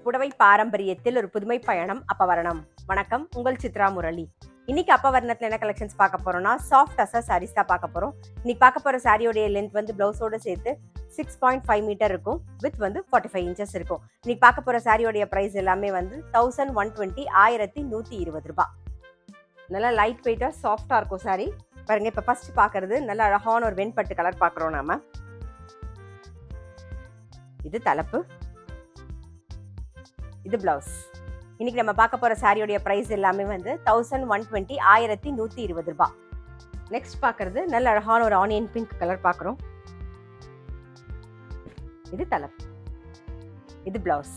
புடவை பாரம்பரியத்தில் ஒரு புதுமை பயணம் அப்பவரணம். வணக்கம், உங்கள் சித்ரா முரளி. இன்னைக்கு அப்பவரணத்துல என்ன கலெக்ஷன்ஸ் பார்க்க போறோம்னா, சாஃப்ட் அசர் சாரீஸ் தான் பார்க்க போறோம். இன்னைக்கு பார்க்க போற சாரியோடைய லென்த் வந்து பிளவுஸோட சேர்த்து 6.5 மீட்டர் இருக்கும். வித் வந்து 45 இன்ச்சஸ் இருக்கும். இன்னைக்கு பார்க்க போற சாரியோடைய பிரைஸ் எல்லாமே வந்து 1120 1120 ரூபாய். நல்லா லைட் வெயிட்டா சாஃப்டா இருக்கும் சாரி. பாருங்க, இப்ப ஃபர்ஸ்ட் பாக்குறது நல்ல அழகான ஒரு வெண்பட்டு கலர் பாக்குறோம் நாம. இது தலைப்பு, இது பிளவுஸ். இன்னைக்கு நம்ம பார்க்க போற சாரியோடைய பிரைஸ் எல்லாமே வந்து 1120 1120 ரூபாய். நெக்ஸ்ட் பாக்குறது நல்ல அழகான ஒரு ஆனியன் பிங்க் கலர் பாக்குறோம். இது தலைப்பு, இது பிளவுஸ்.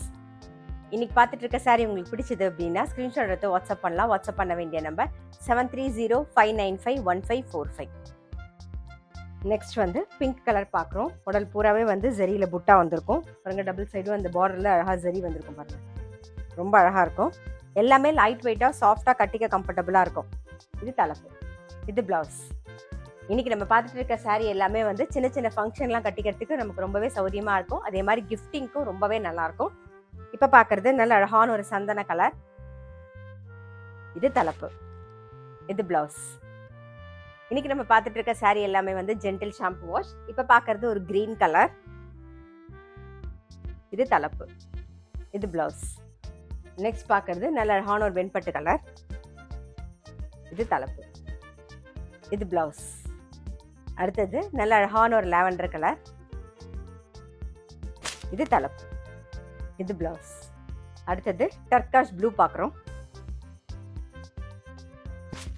இன்னைக்கு பார்த்துட்டு இருக்க சாரி உங்களுக்கு பிடிச்சது அப்படின்னா ஸ்கிரீன்ஷாட் எடுத்து வாட்ஸ்அப் பண்ணலாம். வாட்ஸ்அப் பண்ண வேண்டிய நம்பர் 7305951545. நெக்ஸ்ட் வந்து பிங்க் கலர் பார்க்குறோம். உடல் பூராவே வந்து ஜரியில் புட்டா வந்திருக்கும். பாருங்க, டபுள் சைடும் அந்த பார்டரில் அழகாக ஜரி வந்திருக்கும். பாருங்க, ரொம்ப அழகாக இருக்கும். எல்லாமே லைட் வெயிட்டாக சாஃப்டாக கட்டிக்க கம்ஃபர்டபுளாக இருக்கும். இது தலைப்பு, இது பிளவுஸ். இன்னைக்கு நம்ம பார்த்துட்டு இருக்க சாரி எல்லாமே வந்து சின்ன சின்ன ஃபங்க்ஷன்லாம் கட்டிக்கிறதுக்கு நமக்கு ரொம்பவே சௌரியமாக இருக்கும். அதே மாதிரி கிஃப்டிங்க்கும் ரொம்பவே நல்லாயிருக்கும். இப்போ பார்க்குறது நல்ல அழகான ஒரு சந்தன கலர். இது தலைப்பு, இது பிளவுஸ். இன்னைக்கு நம்ம பார்த்துட்டு இருக்க சாரி எல்லாமே வந்து ஜென்டில் ஷாம்பு வாஷ். இப்ப பாக்குறது ஒரு கிரீன் கலர். இது தலைப்பு, இது பிளவுஸ். நெக்ஸ்ட் பாக்குறது நல்ல அழகான ஒரு வெண்பட்டு கலர். இது தலைப்பு, இது பிளவுஸ். அடுத்தது நல்ல அழகான ஒரு லாவெண்டர் கலர். இது தலைப்பு, இது பிளவுஸ். அடுத்தது டர்காஷ் ப்ளூ பாக்குறோம்.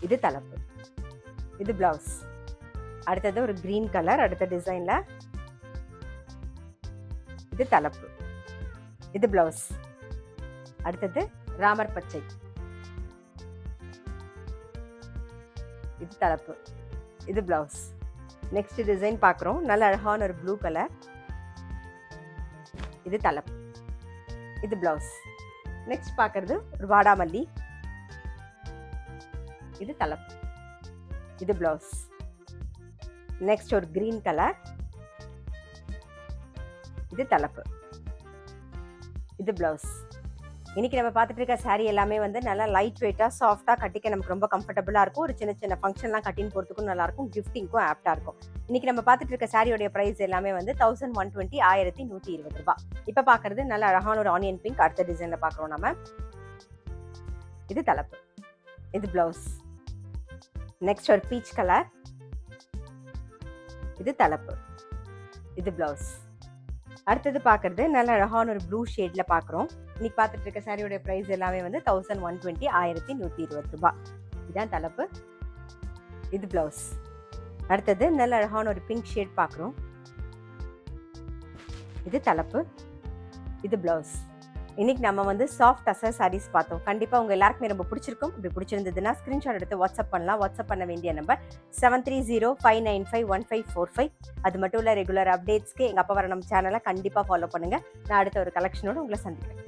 இது தலைப்பு, இது பிளவுஸ். அடுத்தது ஒரு கிரீன் கலர் அடுத்த டிசைன்ல. இது தலைப்பு, இது பிளவுஸ். அடுத்தது ராமர் பச்சை. இது தலைப்பு, இது பிளவுஸ். நெக்ஸ்ட் டிசைன் பார்க்குறோம். நல்ல அழகான ஒரு ப்ளூ கலர். இது தலைப்பு, இது பிளவுஸ். நெக்ஸ்ட் பார்க்கறது ஒரு வாடாமல்லி. இது தலைப்பு, இது பிளவுஸ். நெக்ஸ்ட் ஒரு கிரீன் கலர். இது தலைப்பு, இது பிளவுஸ். இன்னைக்கு நம்ம பார்த்துட்டு இருக்க சாரி எல்லாமே வந்து நல்லா லைட் வெயிட்டா சாஃப்டா கட்டிக்க நமக்கு ரொம்ப கம்ஃபர்டபுளா இருக்கும். ஒரு சின்ன சின்ன ஃபங்க்ஷன்லாம் கட்டின்னு போறதுக்கும் நல்லா இருக்கும். கிஃப்டிங்க்கும் ஆப்டா இருக்கும். இன்னைக்கு நம்ம பார்த்துட்டு இருக்க சாரியோட பிரைஸ் எல்லாமே வந்து 1120 1120 ரூபாய். இப்ப பாக்குறது நல்ல அழகான ஒரு ஆனியன் பிங்க் அடுத்த டிசைன்ல பாக்குறோம் நம்ம. இது தலைப்பு, இது பிளவுஸ். நெக்ஸ்ட் ஒரு பீச் கலர். இது தலைப்பு, இது பிளவுஸ். அடுத்தது பார்க்கறது நல்ல அழகான ஒரு ப்ளூ ஷேட்ல பார்க்குறோம். இன்னைக்கு பார்த்துட்டு இருக்க சாரியோட பிரைஸ் எல்லாமே வந்து 1120 1120 ரூபாய். இதுதான் தலைப்பு, இது பிளவுஸ். அடுத்தது நல்ல அழகான ஒரு பிங்க் ஷேட் பார்க்குறோம். இது தலைப்பு, இது பிளவுஸ். இன்னைக்கு நம்ம வந்து சாஃப்ட் அசர் சாரீஸ் பார்த்தோம். கண்டிப்பா உங்க எல்லாருக்குமே ரொம்ப பிடிச்சிருக்கும். இப்படி பிடிச்சிருந்ததுன்னா ஸ்கிரீன்ஷாட் எடுத்து வாட்ஸ்அப் பண்ணலாம். வாட்ஸ்அப் பண்ண வேண்டிய நம்பர் 7305951545. அது மட்டும் இல்ல, ரெகுலர் அப்டேட்ஸ்க்கு எங்க அப்பவரணம் சேனலை கண்டிப்பா ஃபாலோ பண்ணுங்க. நான் அடுத்த ஒரு கலெக்ஷனோட உங்களை சந்திக்கிறேன்.